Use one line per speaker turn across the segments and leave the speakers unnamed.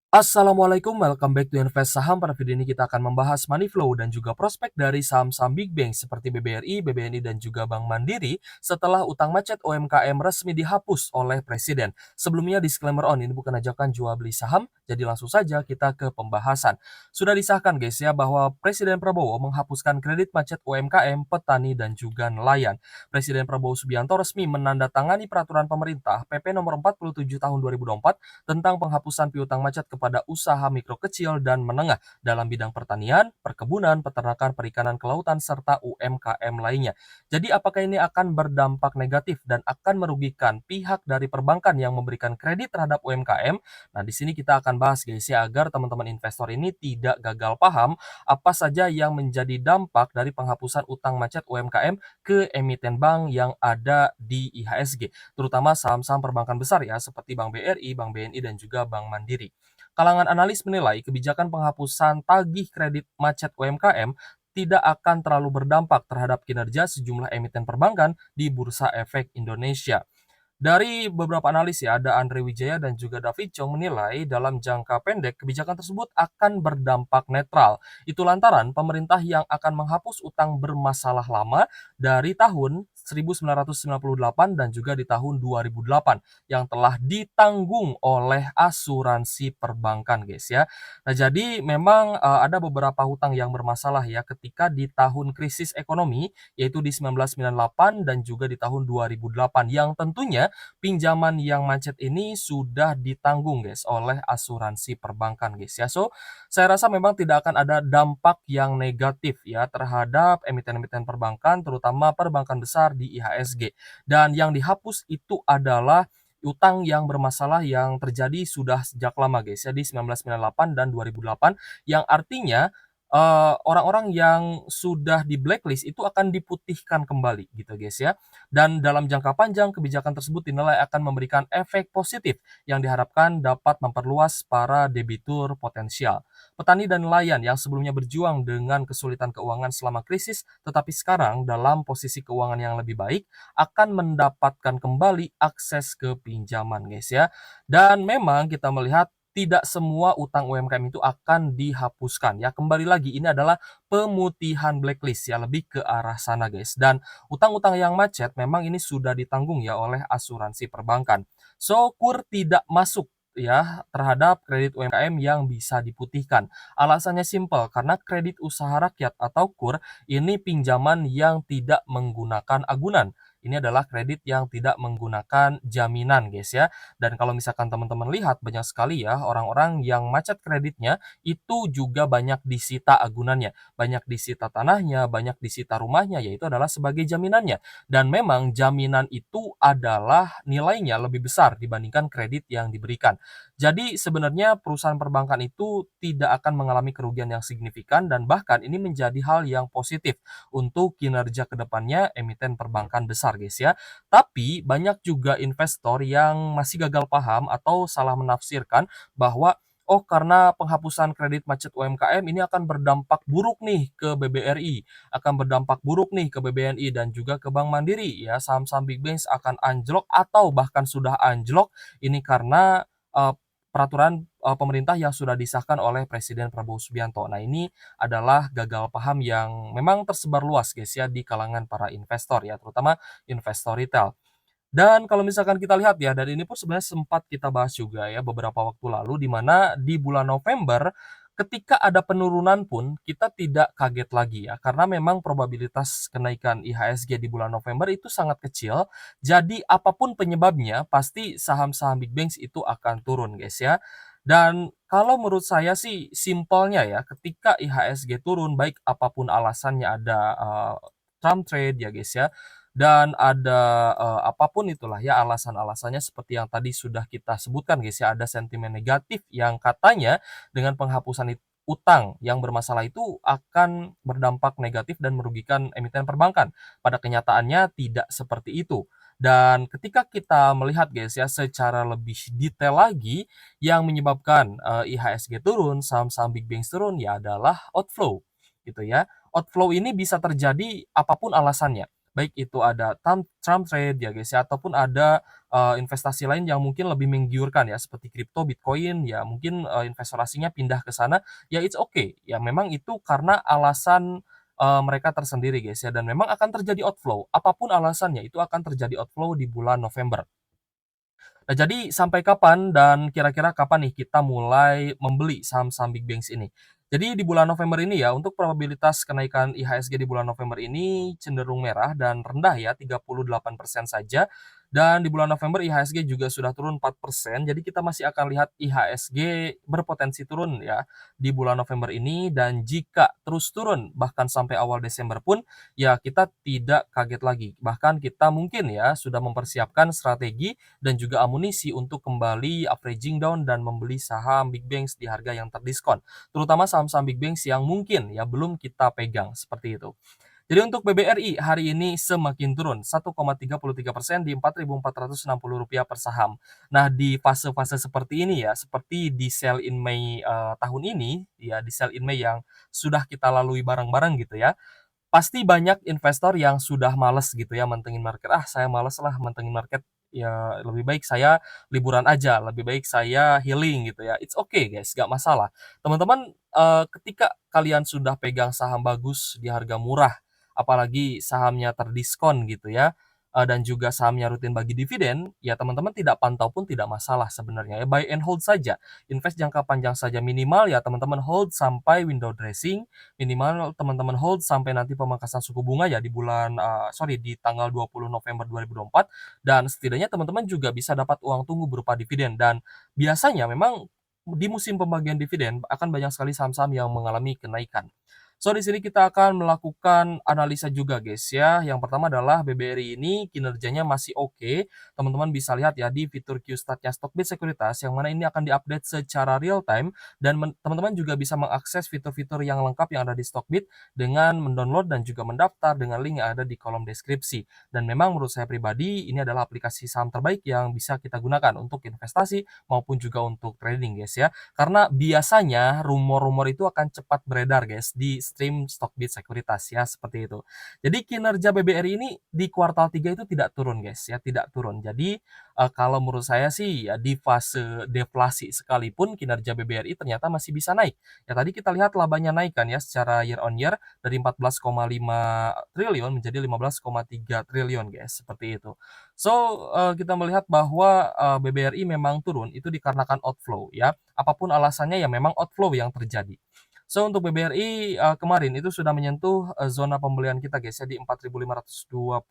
Assalamualaikum, welcome back to Invest Saham. Pada video ini kita akan membahas money flow dan juga prospek dari saham-saham big bank seperti BBRI, BBNI, dan juga Bank Mandiri setelah utang macet UMKM resmi dihapus oleh Presiden. Sebelumnya disclaimer on, ini bukan ajakan jual beli saham, jadi langsung saja kita ke pembahasan. Sudah disahkan guys ya bahwa Presiden Prabowo menghapuskan kredit macet UMKM, petani, dan juga nelayan. Presiden Prabowo Subianto resmi menandatangani peraturan pemerintah PP nomor 47 tahun 2024 tentang penghapusan piutang macet kepada usaha mikro kecil dan menengah dalam bidang pertanian, perkebunan, peternakan, perikanan, kelautan, serta UMKM lainnya. Jadi apakah ini akan berdampak negatif dan akan merugikan pihak dari perbankan yang memberikan kredit terhadap UMKM? Nah, di sini kita akan bahas guys ya, agar teman-teman investor ini tidak gagal paham apa saja yang menjadi dampak dari penghapusan utang macet UMKM ke emiten bank yang ada di IHSG, terutama saham-saham perbankan besar ya, seperti Bank BRI, Bank BNI, dan juga Bank Mandiri. Kalangan analis menilai kebijakan penghapusan tagih kredit macet UMKM tidak akan terlalu berdampak terhadap kinerja sejumlah emiten perbankan di Bursa Efek Indonesia. Dari beberapa analis ya, ada Andre Wijaya dan juga David Chong menilai dalam jangka pendek kebijakan tersebut akan berdampak netral. Itu lantaran pemerintah yang akan menghapus utang bermasalah lama dari tahun 1998 dan juga di tahun 2008 yang telah ditanggung oleh asuransi perbankan guys ya. Nah, jadi memang ada beberapa hutang yang bermasalah ya ketika di tahun krisis ekonomi, yaitu di 1998 dan juga di tahun 2008, yang tentunya pinjaman yang macet ini sudah ditanggung guys oleh asuransi perbankan guys ya. So, saya rasa memang tidak akan ada dampak yang negatif ya terhadap emiten-emiten perbankan, terutama perbankan besar di IHSG. Dan yang dihapus itu adalah utang yang bermasalah yang terjadi sudah sejak lama guys ya, di 1998 dan 2008, yang artinya orang-orang yang sudah di blacklist itu akan diputihkan kembali gitu guys ya. Dan dalam jangka panjang, kebijakan tersebut dinilai akan memberikan efek positif yang diharapkan dapat memperluas para debitur potensial. Petani dan nelayan yang sebelumnya berjuang dengan kesulitan keuangan selama krisis, tetapi sekarang dalam posisi keuangan yang lebih baik, akan mendapatkan kembali akses ke pinjaman guys ya. Dan memang kita melihat tidak semua utang UMKM itu akan dihapuskan ya. Kembali lagi, ini adalah pemutihan blacklist ya, lebih ke arah sana guys. Dan utang-utang yang macet memang ini sudah ditanggung ya oleh asuransi perbankan. So, KUR tidak masuk ya terhadap kredit UMKM yang bisa diputihkan. Alasannya simpel, karena kredit usaha rakyat atau KUR ini pinjaman yang tidak menggunakan agunan. Ini adalah kredit yang tidak menggunakan jaminan guys ya. Dan kalau misalkan teman-teman lihat, banyak sekali ya orang-orang yang macet kreditnya itu juga banyak disita agunannya, banyak disita tanahnya, banyak disita rumahnya, yaitu adalah sebagai jaminannya. Dan memang jaminan itu adalah nilainya lebih besar dibandingkan kredit yang diberikan. Jadi sebenarnya perusahaan perbankan itu tidak akan mengalami kerugian yang signifikan, dan bahkan ini menjadi hal yang positif untuk kinerja kedepannya emiten perbankan besar guys ya. Tapi banyak juga investor yang masih gagal paham atau salah menafsirkan bahwa oh, karena penghapusan kredit macet UMKM ini akan berdampak buruk nih ke BBRI, akan berdampak buruk nih ke BBNI dan juga ke Bank Mandiri ya. Saham-saham big banks akan anjlok atau bahkan sudah anjlok ini karena peraturan pemerintah yang sudah disahkan oleh Presiden Prabowo Subianto. Nah, ini adalah gagal paham yang memang tersebar luas guys ya di kalangan para investor ya, terutama investor retail. Dan kalau misalkan kita lihat ya, dan ini pun sebenarnya sempat kita bahas juga ya beberapa waktu lalu, di mana di bulan November ketika ada penurunan pun kita tidak kaget lagi ya, karena memang probabilitas kenaikan IHSG di bulan November itu sangat kecil. Jadi apapun penyebabnya pasti saham-saham big banks itu akan turun guys ya. Dan kalau menurut saya sih simpelnya ya, ketika IHSG turun, baik apapun alasannya, ada Trump trade ya guys ya, dan ada, apapun itulah ya alasan-alasannya seperti yang tadi sudah kita sebutkan guys ya, ada sentimen negatif yang katanya dengan penghapusan utang yang bermasalah itu akan berdampak negatif dan merugikan emiten perbankan. Pada kenyataannya tidak seperti itu. Dan ketika kita melihat guys ya secara lebih detail lagi, yang menyebabkan, IHSG turun, saham-saham big banks turun, ya adalah outflow gitu ya. Outflow ini bisa terjadi apapun alasannya. baik itu ada Trump trade ya guys ya, ataupun ada, investasi lain yang mungkin lebih menggiurkan ya, seperti kripto, Bitcoin, ya mungkin, investor asingnya pindah ke sana, ya it's okay. Ya memang itu karena alasan, mereka tersendiri guys ya, dan memang akan terjadi outflow. Apapun alasannya, itu akan terjadi outflow di bulan November. Nah, jadi sampai kapan dan kira-kira kapan nih kita mulai membeli saham-saham big banks ini? Jadi di bulan November ini ya, untuk probabilitas kenaikan IHSG di bulan November ini cenderung merah dan rendah ya, 38% saja. Dan di bulan November IHSG juga sudah turun 4%, jadi kita masih akan lihat IHSG berpotensi turun ya di bulan November ini, dan jika terus turun bahkan sampai awal Desember pun, ya kita tidak kaget lagi. Bahkan kita mungkin ya sudah mempersiapkan strategi dan juga amunisi untuk kembali averaging down dan membeli saham big banks di harga yang terdiskon. Terutama saham-saham big banks yang mungkin ya belum kita pegang, seperti itu. Jadi untuk BBRI hari ini semakin turun 1,33% di Rp4.460 per saham. Nah, di fase-fase seperti ini ya, seperti di sell in Mei tahun ini, ya di sell in Mei yang sudah kita lalui bareng-bareng gitu ya, pasti banyak investor yang sudah males gitu ya mantengin market, "Ah, saya males lah mantengin market, ya lebih baik saya liburan aja, lebih baik saya healing," gitu ya. It's okay guys, nggak masalah. Teman-teman, ketika kalian sudah pegang saham bagus di harga murah, apalagi sahamnya terdiskon gitu ya, dan juga sahamnya rutin bagi dividen, ya teman-teman tidak pantau pun tidak masalah sebenarnya ya, buy and hold saja. Invest jangka panjang saja, minimal ya teman-teman hold sampai window dressing, minimal teman-teman hold sampai nanti pemangkasan suku bunga ya di di tanggal 20 November 2024, dan setidaknya teman-teman juga bisa dapat uang tunggu berupa dividen, dan biasanya memang di musim pembagian dividen akan banyak sekali saham-saham yang mengalami kenaikan. So, di sini kita akan melakukan analisa juga guys ya. Yang pertama adalah BBRI ini kinerjanya masih oke. Teman-teman bisa lihat ya di fitur Qstatnya Stockbit Sekuritas, yang mana ini akan diupdate secara real time, dan teman-teman juga bisa mengakses fitur-fitur yang lengkap yang ada di Stockbit dengan mendownload dan juga mendaftar dengan link yang ada di kolom deskripsi. Dan memang menurut saya pribadi ini adalah aplikasi saham terbaik yang bisa kita gunakan untuk investasi maupun juga untuk trading guys ya. Karena biasanya rumor-rumor itu akan cepat beredar guys di stream Stockbit Sekuritas ya, seperti itu. Jadi kinerja BBRI ini di kuartal 3 itu tidak turun guys ya, tidak turun. Jadi kalau menurut saya sih ya di fase deflasi sekalipun kinerja BBRI ternyata masih bisa naik. Ya tadi kita lihat labanya naik kan ya secara year on year dari 14,5 triliun menjadi 15,3 triliun guys, seperti itu. So, kita melihat bahwa, BBRI memang turun itu dikarenakan outflow ya, apapun alasannya ya memang outflow yang terjadi. So, untuk BBRI, kemarin itu sudah menyentuh, zona pembelian kita guys ya di Rp4.520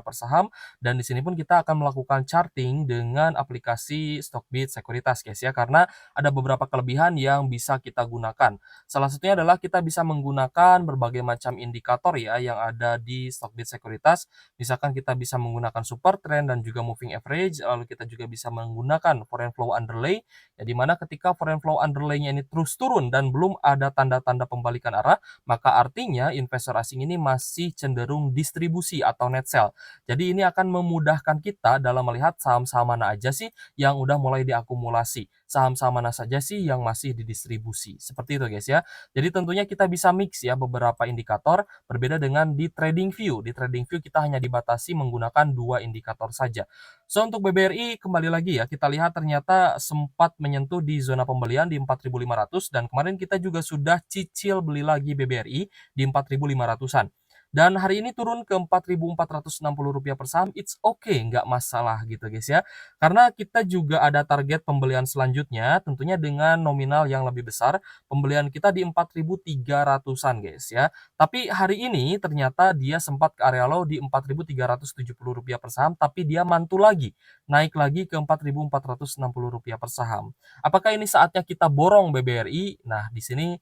per saham, dan di sini pun kita akan melakukan charting dengan aplikasi Stockbit Sekuritas guys ya, karena ada beberapa kelebihan yang bisa kita gunakan. Salah satunya adalah kita bisa menggunakan berbagai macam indikator ya yang ada di Stockbit Sekuritas. Misalkan kita bisa menggunakan super trend dan juga moving average, lalu kita juga bisa menggunakan foreign flow underlay, ya di mana ketika foreign flow underlay-nya ini terus turun dan belum ada tanda-tanda pembalikan arah, maka artinya investor asing ini masih cenderung distribusi atau net sell. Jadi ini akan memudahkan kita dalam melihat saham-saham mana aja sih yang udah mulai diakumulasi, saham-saham mana saja sih yang masih didistribusi. Seperti itu guys ya. Jadi tentunya kita bisa mix ya beberapa indikator, berbeda dengan di TradingView. Di TradingView kita hanya dibatasi menggunakan 2 indikator saja. So, untuk BBRI kembali lagi ya, kita lihat ternyata sempat menyentuh di zona pembelian di 4.500, dan kemarin kita juga sudah cicil beli lagi BBRI di 4.500-an. Dan hari ini turun ke Rp4.460 per saham, it's okay, nggak masalah gitu guys ya. Karena kita juga ada target pembelian selanjutnya, tentunya dengan nominal yang lebih besar, pembelian kita di 4.300-an guys ya. Tapi hari ini ternyata dia sempat ke area low di Rp4.370 per saham, tapi dia mantul lagi, naik lagi ke Rp4.460 per saham. Apakah ini saatnya kita borong BBRI? Nah, di sini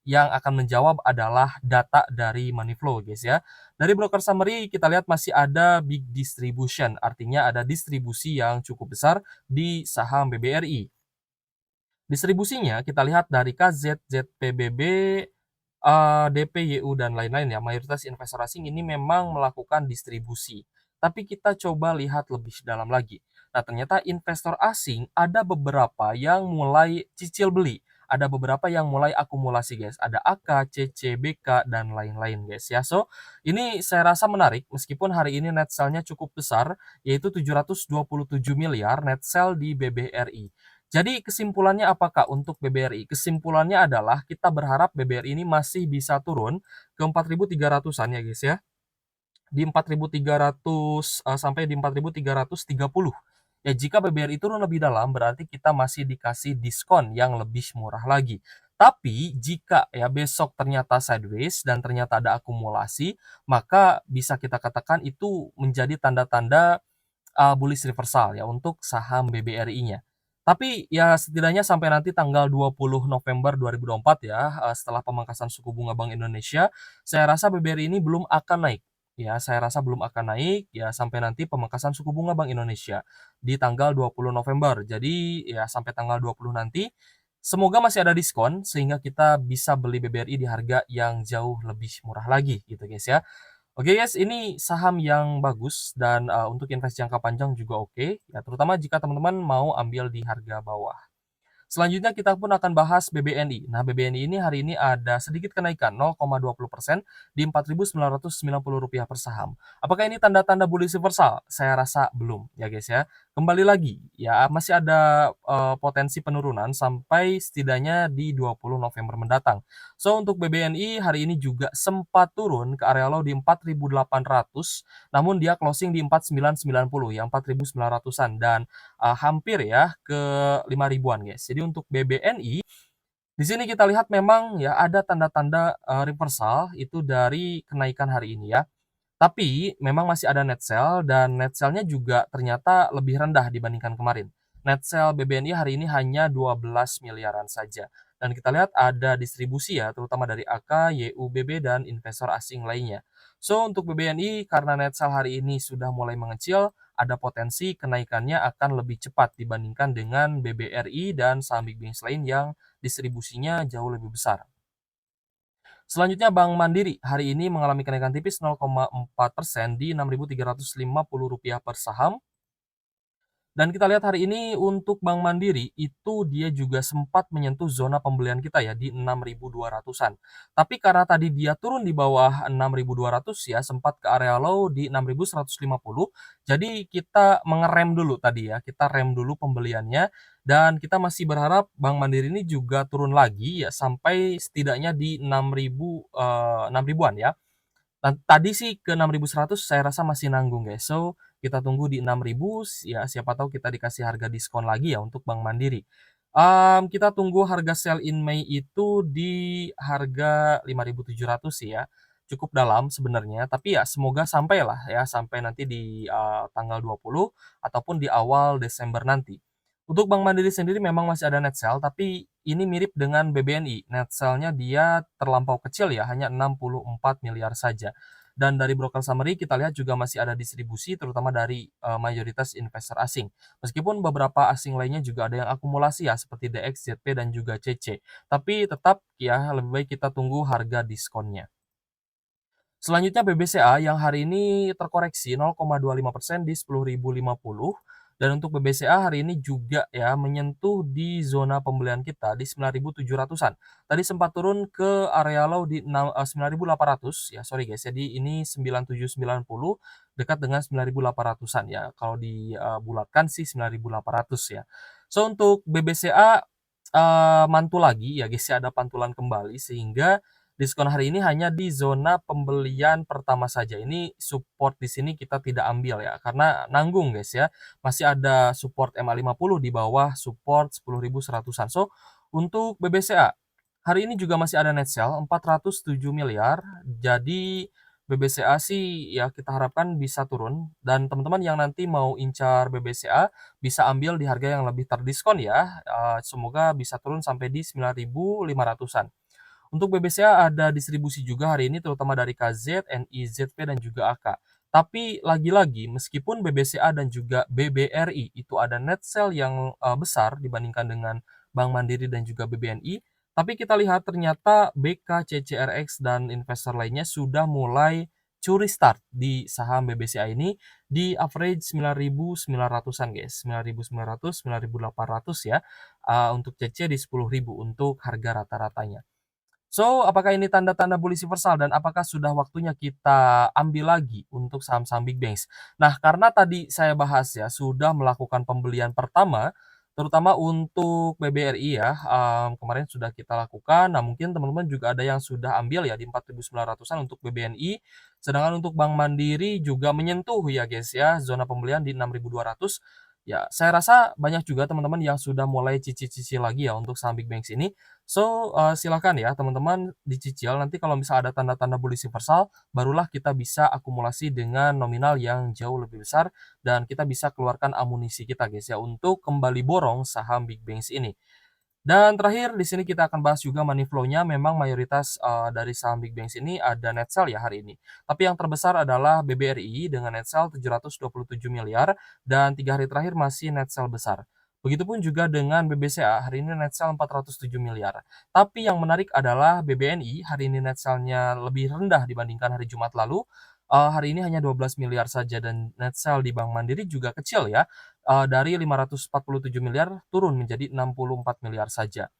yang akan menjawab adalah data dari Moneyflow guys ya. Dari broker summary kita lihat masih ada big distribution, artinya ada distribusi yang cukup besar di saham BBRI. Distribusinya kita lihat dari KZ, ZPBB, DP, YU, dan lain-lain ya, mayoritas investor asing ini memang melakukan distribusi. Tapi kita coba lihat lebih dalam lagi. Nah, ternyata investor asing ada beberapa yang mulai cicil beli. ada beberapa yang mulai akumulasi guys, ada AK, CC, BK, dan lain-lain guys ya. So, ini saya rasa menarik meskipun hari ini net sell-nya cukup besar, yaitu 727 miliar net sell di BBRI. Jadi kesimpulannya apakah untuk BBRI? Kesimpulannya adalah kita berharap BBRI ini masih bisa turun ke 4.300-an ya guys ya, di 4.300 sampai di 4.330. Ya jika BBRI turun lebih dalam berarti kita masih dikasih diskon yang lebih murah lagi. Tapi jika ya besok ternyata sideways dan ternyata ada akumulasi, maka bisa kita katakan itu menjadi tanda-tanda bullish reversal ya untuk saham BBRI-nya. Tapi ya setidaknya sampai nanti tanggal 20 November 2024 ya, setelah pemangkasan suku bunga Bank Indonesia, saya rasa BBRI ini belum akan naik. Ya, saya rasa belum akan naik ya sampai nanti pemangkasan suku bunga Bank Indonesia di tanggal 20 November. Jadi ya sampai tanggal 20 nanti semoga masih ada diskon sehingga kita bisa beli BBRI di harga yang jauh lebih murah lagi gitu guys ya. Oke guys, ini saham yang bagus dan, untuk invest jangka panjang juga oke, ya terutama jika teman-teman mau ambil di harga bawah. Selanjutnya kita pun akan bahas BBNI. Nah, BBNI ini hari ini ada sedikit kenaikan 0,20% di Rp4.990 per saham. Apakah ini tanda-tanda bullish reversal? Saya rasa belum ya guys ya. Kembali lagi, ya masih ada potensi penurunan sampai setidaknya di 20 November mendatang. So, untuk BBNI hari ini juga sempat turun ke area low di 4.800, namun dia closing di 4.990 ya, 4.900-an dan hampir ya ke 5 ribuan guys. Jadi untuk BBNI, di sini kita lihat memang ya ada tanda-tanda, reversal itu dari kenaikan hari ini ya. Tapi memang masih ada net sell dan net sell-nya juga ternyata lebih rendah dibandingkan kemarin. Net sell BBNI hari ini hanya 12 miliaran saja. Dan kita lihat ada distribusi ya, terutama dari AK, YUBB, dan investor asing lainnya. So, untuk BBNI karena net sell hari ini sudah mulai mengecil, ada potensi kenaikannya akan lebih cepat dibandingkan dengan BBRI dan saham Big Banks lain yang distribusinya jauh lebih besar. Selanjutnya Bank Mandiri hari ini mengalami kenaikan tipis 0,4% di Rp6.350 per saham. Dan kita lihat hari ini untuk Bank Mandiri itu dia juga sempat menyentuh zona pembelian kita ya di 6.200-an. Tapi karena tadi dia turun di bawah 6.200 ya sempat ke area low di 6.150. Jadi kita mengerem dulu tadi ya, kita rem dulu pembeliannya dan kita masih berharap Bank Mandiri ini juga turun lagi ya sampai setidaknya di 6.000 an ya. Dan tadi sih ke 6.100 saya rasa masih nanggung guys. So, kita tunggu di 6.000 ya siapa tahu kita dikasih harga diskon lagi ya untuk Bank Mandiri. Kita tunggu harga sell in Mei itu di harga 5.700 sih ya. Cukup dalam sebenarnya, tapi ya semoga sampailah ya, sampai nanti di, tanggal 20 ataupun di awal Desember nanti. Untuk Bank Mandiri sendiri memang masih ada net sell, tapi ini mirip dengan BBNI. Net sell-nya dia terlampau kecil ya, hanya 64 miliar saja. Dan dari broker summary kita lihat juga masih ada distribusi terutama dari mayoritas investor asing. Meskipun beberapa asing lainnya juga ada yang akumulasi ya seperti DX, ZP dan juga CC. Tapi tetap ya lebih baik kita tunggu harga diskonnya. Selanjutnya BBCA yang hari ini terkoreksi 0,25% di 10.050 dan untuk BBCA hari ini juga ya menyentuh di zona pembelian kita di 9.700-an. Tadi sempat turun ke area low di 9.800 ya, sorry guys. Jadi ini 9.790 dekat dengan 9.800-an ya. Kalau dibulatkan sih 9.800 ya. So untuk BBCA mantul lagi ya guys ya, ada pantulan kembali sehingga diskon hari ini hanya di zona pembelian pertama saja. Ini support di sini kita tidak ambil ya, karena nanggung guys ya. Masih ada support MA50 di bawah support 10.100-an. So, untuk BBCA, hari ini juga masih ada net sell 407 miliar. Jadi, BBCA sih ya kita harapkan bisa turun. Dan teman-teman yang nanti mau incar BBCA, bisa ambil di harga yang lebih terdiskon ya. Semoga bisa turun sampai di 9.500-an. Untuk BBCA ada distribusi juga hari ini terutama dari KZ, NI, ZP, dan juga AK. Tapi lagi-lagi meskipun BBCA dan juga BBRI itu ada net sell yang besar dibandingkan dengan Bank Mandiri dan juga BBNI, tapi kita lihat ternyata BK, CCRX, dan investor lainnya sudah mulai curi start di saham BBCA ini di average 9.900-an guys, 9.900, 9.800 ya, untuk CC di 10.000 untuk harga rata-ratanya. So, apakah ini tanda-tanda bullish reversal dan apakah sudah waktunya kita ambil lagi untuk saham-saham big banks? Nah, karena tadi saya bahas ya, sudah melakukan pembelian pertama, terutama untuk BBRI ya, kemarin sudah kita lakukan. Nah, mungkin teman-teman juga ada yang sudah ambil ya di 4.900-an untuk BBNI, sedangkan untuk Bank Mandiri juga menyentuh ya guys ya, zona pembelian di 6.200. Ya, saya rasa banyak juga teman-teman yang sudah mulai cicil-cicil lagi ya untuk saham big banks ini. So, silakan ya teman-teman dicicil, nanti kalau misal ada tanda-tanda bullish reversal, barulah kita bisa akumulasi dengan nominal yang jauh lebih besar, dan kita bisa keluarkan amunisi kita guys ya, untuk kembali borong saham big banks ini. Dan terakhir di sini kita akan bahas juga money flow-nya, memang mayoritas, dari saham big banks ini ada net sell ya hari ini. Tapi yang terbesar adalah BBRI dengan net sell 727 miliar dan 3 hari terakhir masih net sell besar. Begitupun juga dengan BBCA, hari ini net sell 407 miliar. Tapi yang menarik adalah BBNI, hari ini net sell-nya lebih rendah dibandingkan hari Jumat lalu, hari ini hanya 12 miliar saja, dan net sell di Bank Mandiri juga kecil ya, dari 547 miliar turun menjadi 64 miliar saja.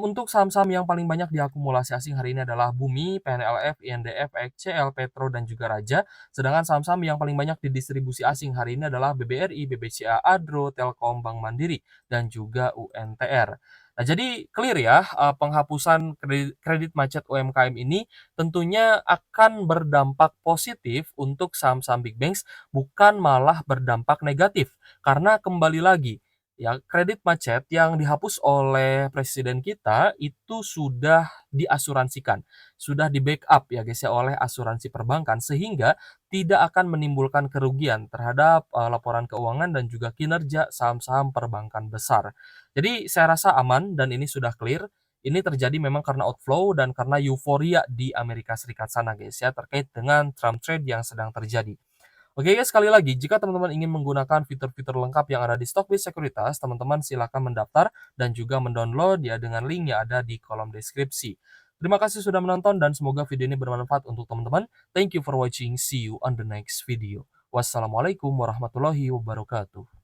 Untuk saham-saham yang paling banyak diakumulasi asing hari ini adalah Bumi, PNLF, INDF, XCL, Petro, dan juga Raja. Sedangkan saham-saham yang paling banyak didistribusi asing hari ini adalah BBRI, BBCA, Adro, Telkom, Bank Mandiri, dan juga UNTR. Nah, jadi clear ya, penghapusan kredit macet UMKM ini tentunya akan berdampak positif untuk saham-saham big banks, bukan malah berdampak negatif. Karena kembali lagi, ya, kredit macet yang dihapus oleh presiden kita itu sudah diasuransikan, sudah di-backup ya guys ya oleh asuransi perbankan, sehingga tidak akan menimbulkan kerugian terhadap, laporan keuangan dan juga kinerja saham-saham perbankan besar. Jadi saya rasa aman dan ini sudah clear. Ini terjadi memang karena outflow dan karena euforia di Amerika Serikat sana guys ya, terkait dengan Trump trade yang sedang terjadi. Oke guys, sekali lagi, jika teman-teman ingin menggunakan fitur-fitur lengkap yang ada di Stockbase Sekuritas, teman-teman silakan mendaftar dan juga mendownload ya dengan link yang ada di kolom deskripsi. Terima kasih sudah menonton dan semoga video ini bermanfaat untuk teman-teman. Thank you for watching. See you on the next video. Wassalamualaikum warahmatullahi wabarakatuh.